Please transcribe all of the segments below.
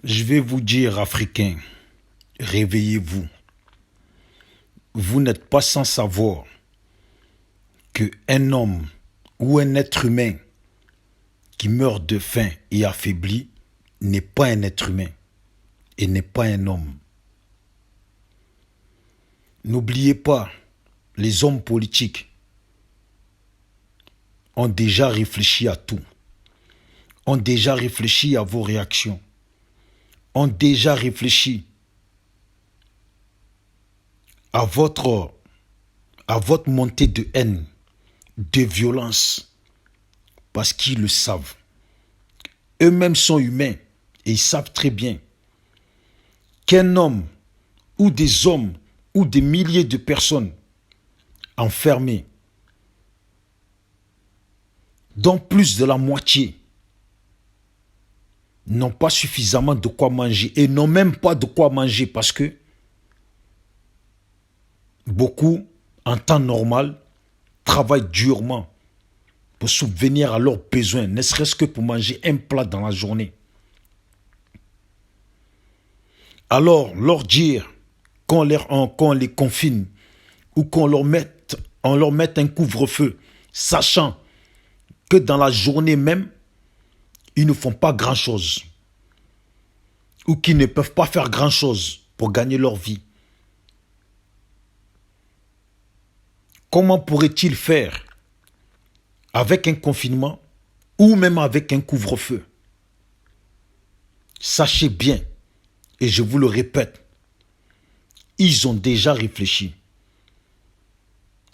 Je vais vous dire, Africains, réveillez-vous. Vous n'êtes pas sans savoir qu'un homme ou un être humain qui meurt de faim et affaibli n'est pas un être humain et n'est pas un homme. N'oubliez pas, les hommes politiques ont déjà réfléchi à tout, ont déjà réfléchi à vos réactions, ont déjà réfléchi à votre montée de haine, de violence, parce qu'ils le savent. Eux-mêmes sont humains et ils savent très bien qu'un homme ou des hommes ou des milliers de personnes enfermées, dont plus de la moitié n'ont pas suffisamment de quoi manger et n'ont même pas de quoi manger parce que beaucoup, en temps normal, travaillent durement pour subvenir à leurs besoins, ne serait-ce que pour manger un plat dans la journée. Alors, leur dire qu'on les confine ou qu'on leur mette un couvre-feu, sachant que dans la journée même, ils ne font pas grand-chose ou qu'ils ne peuvent pas faire grand-chose pour gagner leur vie. Comment pourraient-ils faire avec un confinement ou même avec un couvre-feu? Sachez bien, et je vous le répète, ils ont déjà réfléchi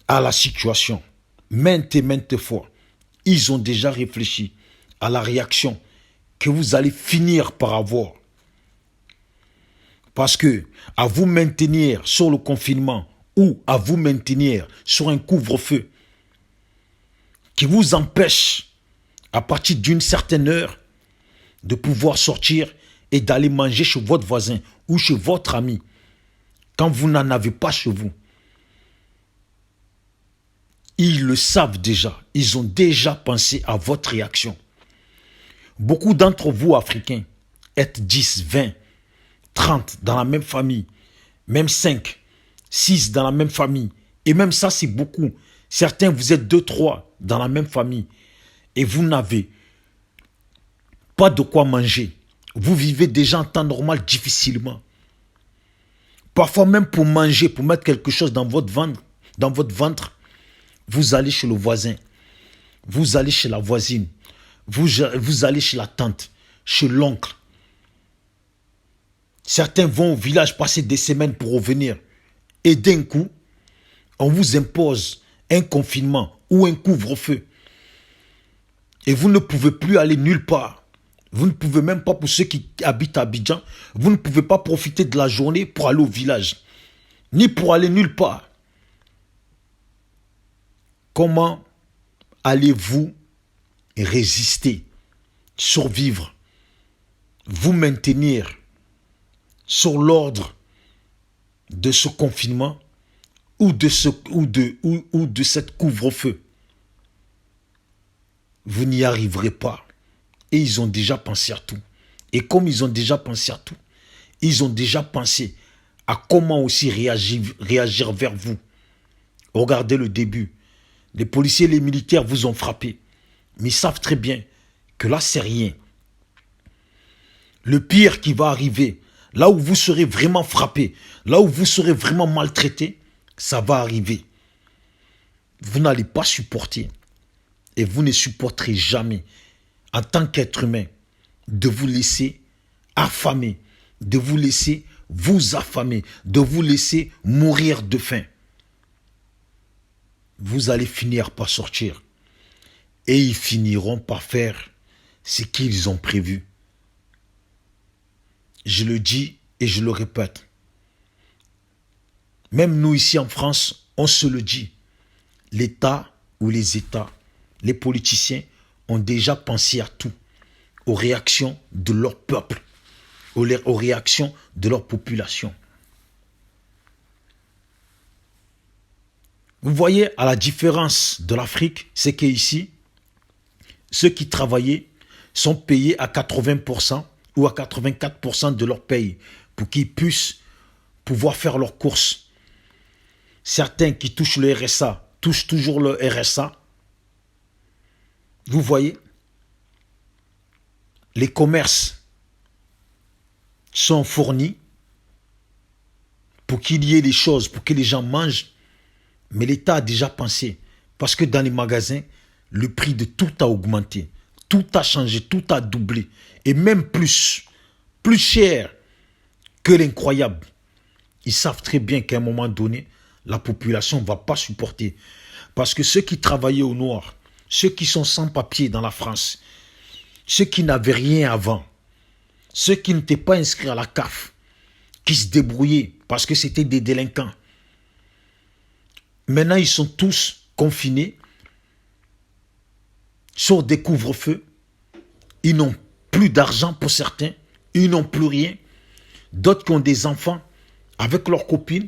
à la situation, maintes et maintes fois. Ils ont déjà réfléchi à la réaction que vous allez finir par avoir. Parce que à vous maintenir sur le confinement ou à vous maintenir sur un couvre-feu qui vous empêche à partir d'une certaine heure de pouvoir sortir et d'aller manger chez votre voisin ou chez votre ami quand vous n'en avez pas chez vous. Ils le savent déjà. Ils ont déjà pensé à votre réaction. Beaucoup d'entre vous, Africains, êtes 10, 20, 30 dans la même famille, même 5, 6 dans la même famille. Et même ça, c'est beaucoup. Certains, vous êtes 2, 3 dans la même famille. Et vous n'avez pas de quoi manger. Vous vivez déjà en temps normal difficilement. Parfois même pour manger, pour mettre quelque chose dans votre ventre, vous allez chez le voisin, vous allez chez la voisine, vous allez chez la tante, chez l'oncle. Certains vont au village passer des semaines pour revenir. Et d'un coup, on vous impose un confinement ou un couvre-feu. Et vous ne pouvez plus aller nulle part. Vous ne pouvez même pas, pour ceux qui habitent à Abidjan, vous ne pouvez pas profiter de la journée pour aller au village. Ni pour aller nulle part. Comment allez-vous résister, survivre, vous maintenir sur l'ordre de ce confinement ou de cette couvre-feu? Vous n'y arriverez pas. Et ils ont déjà pensé à tout. Et comme ils ont déjà pensé à tout, ils ont déjà pensé à comment aussi réagir vers vous. Regardez le début. Les policiers et les militaires vous ont frappé. Mais ils savent très bien que là, c'est rien. Le pire qui va arriver, là où vous serez vraiment frappé, là où vous serez vraiment maltraité, ça va arriver. Vous n'allez pas supporter. Et vous ne supporterez jamais, en tant qu'être humain, de vous laisser affamer, de vous laisser vous affamer, de vous laisser mourir de faim. Vous allez finir par sortir. Et ils finiront par faire ce qu'ils ont prévu. Je le dis et je le répète. Même nous ici en France, on se le dit. L'État ou les États, les politiciens ont déjà pensé à tout. Aux réactions de leur peuple, aux réactions de leur population. Vous voyez, à la différence de l'Afrique, c'est qu'ici, ceux qui travaillaient sont payés à 80% ou à 84% de leur paye pour qu'ils puissent pouvoir faire leurs courses. Certains qui touchent le RSA touchent toujours le RSA. Vous voyez, les commerces sont fournis pour qu'il y ait des choses, pour que les gens mangent. Mais l'État a déjà pensé. Parce que dans les magasins, le prix de tout a augmenté. Tout a changé, tout a doublé. Et même plus cher que l'incroyable. Ils savent très bien qu'à un moment donné, la population ne va pas supporter. Parce que ceux qui travaillaient au noir, ceux qui sont sans papier dans la France, ceux qui n'avaient rien avant, ceux qui n'étaient pas inscrits à la CAF, qui se débrouillaient parce que c'était des délinquants. Maintenant, ils sont tous confinés sur des couvre-feux. Ils n'ont plus d'argent pour certains. Ils n'ont plus rien. D'autres qui ont des enfants avec leurs copines,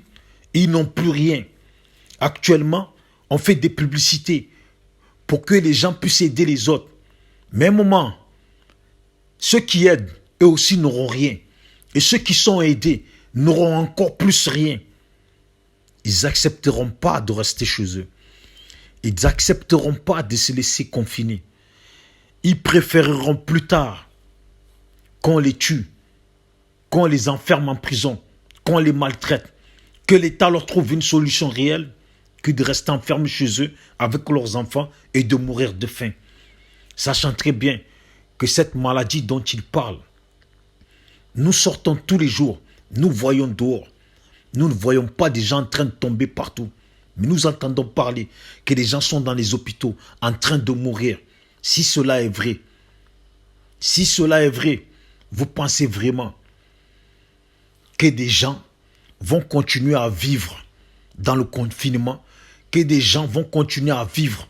ils n'ont plus rien. Actuellement, on fait des publicités pour que les gens puissent aider les autres. Mais à un moment, ceux qui aident, eux aussi n'auront rien. Et ceux qui sont aidés n'auront encore plus rien. Ils n'accepteront pas de rester chez eux. Ils n'accepteront pas de se laisser confiner. Ils préféreront plus tard qu'on les tue, qu'on les enferme en prison, qu'on les maltraite, que l'État leur trouve une solution réelle, que de rester enfermés chez eux avec leurs enfants et de mourir de faim. Sachant très bien que cette maladie dont ils parlent, nous sortons tous les jours, nous voyons dehors. Nous ne voyons pas des gens en train de tomber partout. Mais nous entendons parler que des gens sont dans les hôpitaux en train de mourir. Si cela est vrai, vous pensez vraiment que des gens vont continuer à vivre dans le confinement, que des gens vont continuer à vivre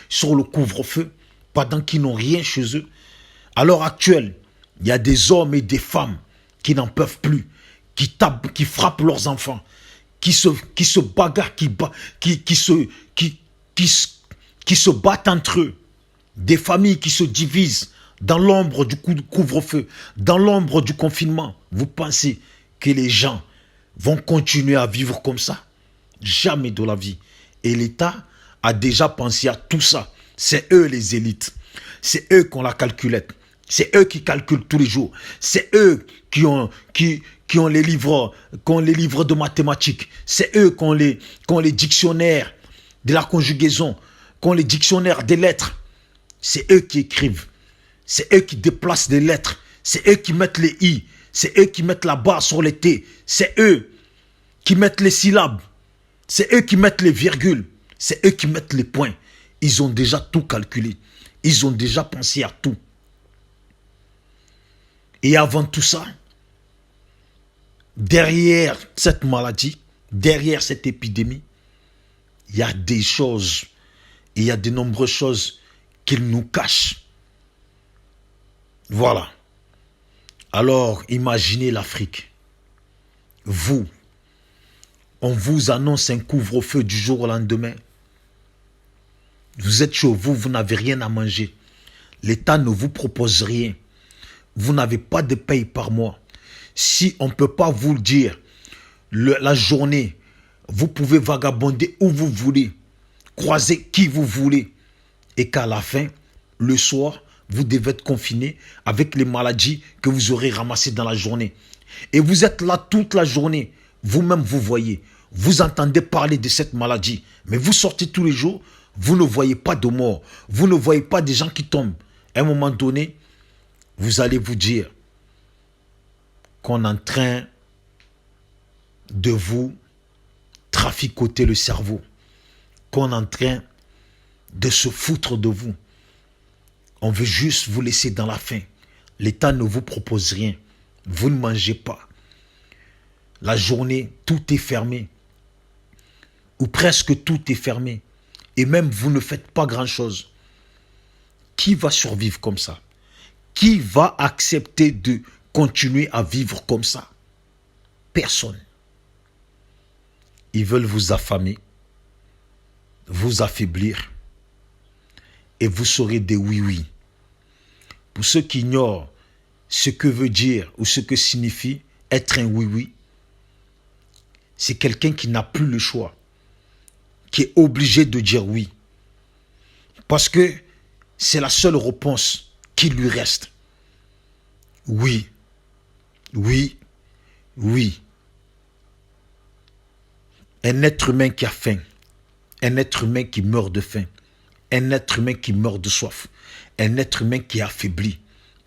sur le couvre-feu pendant qu'ils n'ont rien chez eux? À l'heure actuelle, il y a des hommes et des femmes qui n'en peuvent plus, qui tapent, qui frappent leurs enfants, qui se bagarrent, qui se battent entre eux. Des familles qui se divisent dans l'ombre du couvre-feu, dans l'ombre du confinement. Vous pensez que les gens vont continuer à vivre comme ça? Jamais de la vie. Et l'État a déjà pensé à tout ça. C'est eux les élites. C'est eux qui ont la calculette. C'est eux qui calculent tous les jours. C'est eux qui ont les livres de mathématiques. C'est eux qui ont les dictionnaires de la conjugaison, qui ont les dictionnaires des lettres. C'est eux qui écrivent. C'est eux qui déplacent des lettres. C'est eux qui mettent les i. C'est eux qui mettent la barre sur les t. C'est eux qui mettent les syllabes. C'est eux qui mettent les virgules. C'est eux qui mettent les points. Ils ont déjà tout calculé. Ils ont déjà pensé à tout. Et avant tout ça, derrière cette maladie, derrière cette épidémie, il y a des choses, il y a de nombreuses choses qu'ils nous cachent. Voilà. Alors, imaginez l'Afrique. Vous, on vous annonce un couvre-feu du jour au lendemain. Vous êtes chez vous, vous n'avez rien à manger. L'État ne vous propose rien. Vous n'avez pas de paye par mois. Si on ne peut pas vous le dire, la journée, vous pouvez vagabonder où vous voulez, croiser qui vous voulez. Et qu'à la fin, le soir, vous devez être confiné avec les maladies que vous aurez ramassées dans la journée. Et vous êtes là toute la journée. Vous-même, vous voyez. Vous entendez parler de cette maladie. Mais vous sortez tous les jours, vous ne voyez pas de morts. Vous ne voyez pas des gens qui tombent. À un moment donné, vous allez vous dire qu'on est en train de vous traficoter le cerveau, qu'on est en train de se foutre de vous. On veut juste vous laisser dans la faim. L'État ne vous propose rien. Vous ne mangez pas. La journée, tout est fermé. Ou presque tout est fermé. Et même vous ne faites pas grand-chose. Qui va survivre comme ça? Qui va accepter de continuer à vivre comme ça? Personne. Ils veulent vous affamer, vous affaiblir, et vous serez des oui-oui. Pour ceux qui ignorent ce que veut dire ou ce que signifie être un oui-oui. C'est quelqu'un qui n'a plus le choix, qui est obligé de dire oui. Parce que c'est la seule réponse qui lui reste. Oui, oui, oui. Un être humain qui a faim, un être humain qui meurt de faim, un être humain qui meurt de soif, un être humain qui est affaibli,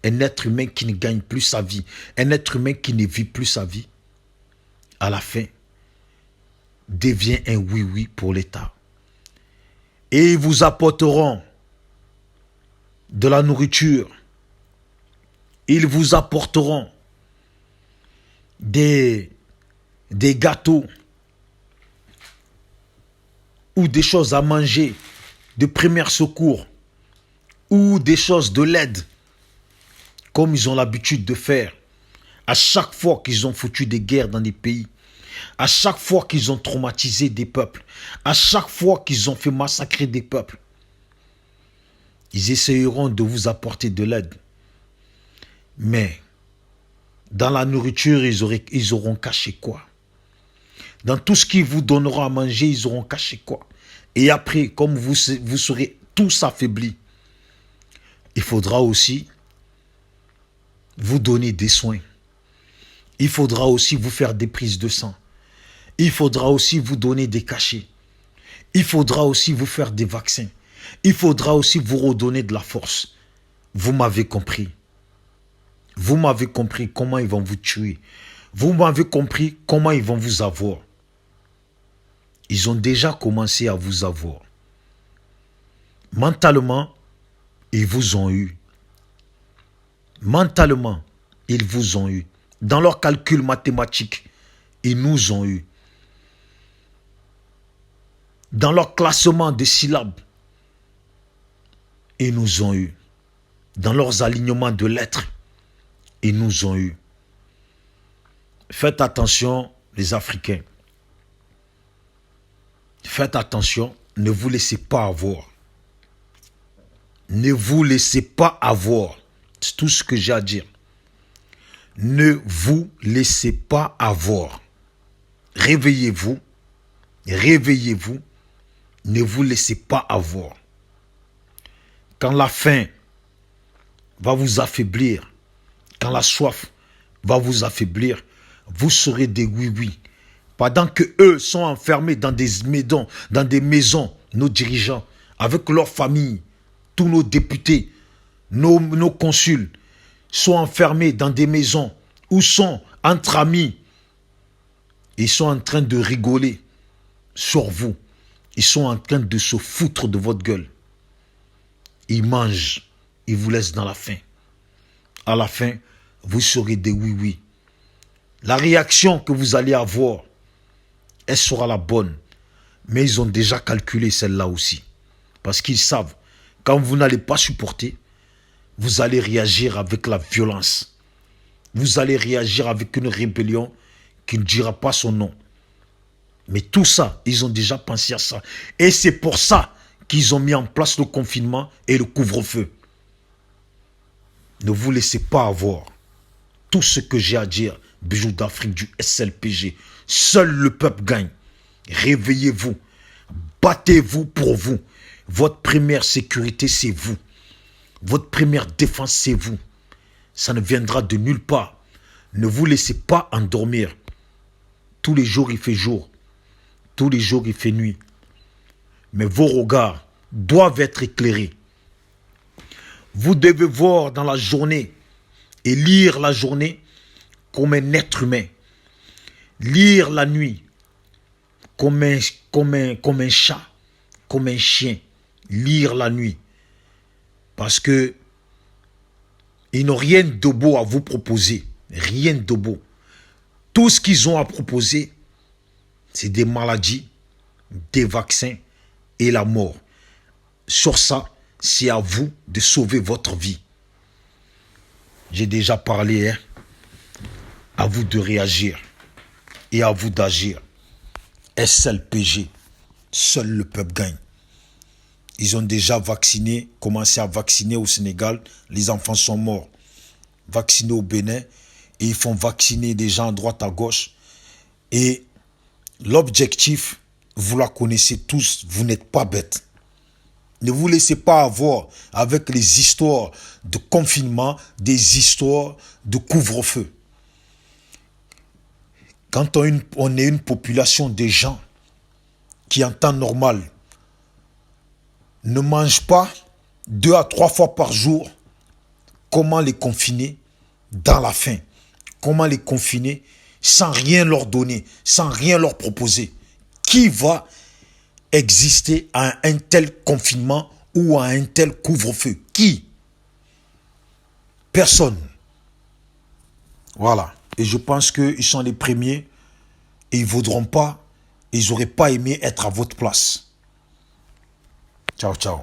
un être humain qui ne gagne plus sa vie, un être humain qui ne vit plus sa vie, à la fin, devient un oui-oui pour l'État. Et ils vous apporteront de la nourriture, ils vous apporteront des gâteaux ou des choses à manger de premier secours ou des choses de l'aide comme ils ont l'habitude de faire à chaque fois qu'ils ont foutu des guerres dans des pays, à chaque fois qu'ils ont traumatisé des peuples, à chaque fois qu'ils ont fait massacrer des peuples. Ils essayeront de vous apporter de l'aide. Mais dans la nourriture, ils auront caché quoi? Dans tout ce qu'ils vous donneront à manger, ils auront caché quoi? Et après, comme vous serez tous affaiblis, il faudra aussi vous donner des soins. Il faudra aussi vous faire des prises de sang. Il faudra aussi vous donner des cachets. Il faudra aussi vous faire des vaccins. Il faudra aussi vous redonner de la force. Vous m'avez compris. Vous m'avez compris comment ils vont vous tuer. Vous m'avez compris comment ils vont vous avoir. Ils ont déjà commencé à vous avoir. Mentalement, ils vous ont eu. Mentalement, ils vous ont eu. Dans leurs calculs mathématiques, ils nous ont eu. Dans leur classement de syllabes, ils nous ont eu. Dans leurs alignements de lettres, ils nous ont eu. Faites attention, les Africains. Faites attention, ne vous laissez pas avoir. Ne vous laissez pas avoir. C'est tout ce que j'ai à dire. Ne vous laissez pas avoir. Réveillez-vous. Réveillez-vous. Ne vous laissez pas avoir. Quand la faim va vous affaiblir, quand la soif va vous affaiblir, vous serez des oui-oui. Pendant que eux sont enfermés dans des maisons, nos dirigeants, avec leurs familles, tous nos députés, nos consuls, sont enfermés dans des maisons où sont entre amis. Ils sont en train de rigoler sur vous. Ils sont en train de se foutre de votre gueule. Ils mangent, ils vous laissent dans la faim. À la fin, vous serez des oui-oui. La réaction que vous allez avoir, elle sera la bonne. Mais ils ont déjà calculé celle-là aussi. Parce qu'ils savent, quand vous n'allez pas supporter, vous allez réagir avec la violence. Vous allez réagir avec une rébellion qui ne dira pas son nom. Mais tout ça, ils ont déjà pensé à ça. Et c'est pour ça qu'ils ont mis en place le confinement et le couvre-feu. Ne vous laissez pas avoir. Tout ce que j'ai à dire, Bijoux d'Afrique du SLPG, seul le peuple gagne. Réveillez-vous. Battez-vous pour vous. Votre première sécurité, c'est vous. Votre première défense, c'est vous. Ça ne viendra de nulle part. Ne vous laissez pas endormir. Tous les jours, il fait jour. Tous les jours, il fait nuit. Mais vos regards doivent être éclairés. Vous devez voir dans la journée et lire la journée comme un être humain. Lire la nuit comme un chat, comme un chien. Lire la nuit. Parce que ils n'ont rien de beau à vous proposer. Rien de beau. Tout ce qu'ils ont à proposer, c'est des maladies, des vaccins et la mort. Sur ça, c'est à vous de sauver votre vie. J'ai déjà parlé, hein? À vous de réagir et à vous d'agir. SLPG, seul le peuple gagne. Ils ont déjà vacciné, commencé à vacciner au Sénégal. Les enfants sont morts. vacciner au Bénin et ils font vacciner des gens à droite, à gauche. Et l'objectif, vous la connaissez tous, vous n'êtes pas bêtes. Ne vous laissez pas avoir avec les histoires de confinement, des histoires de couvre-feu. Quand on est une population de gens qui en temps normal ne mangent pas 2 à 3 fois par jour, comment les confiner dans la faim? Comment les confiner sans rien leur donner, sans rien leur proposer? Qui va exister à un tel confinement ou à un tel couvre-feu? Qui? Personne. Voilà. Et je pense qu'ils sont les premiers et ils ne voudront pas, ils n'auraient pas aimé être à votre place. Ciao, ciao.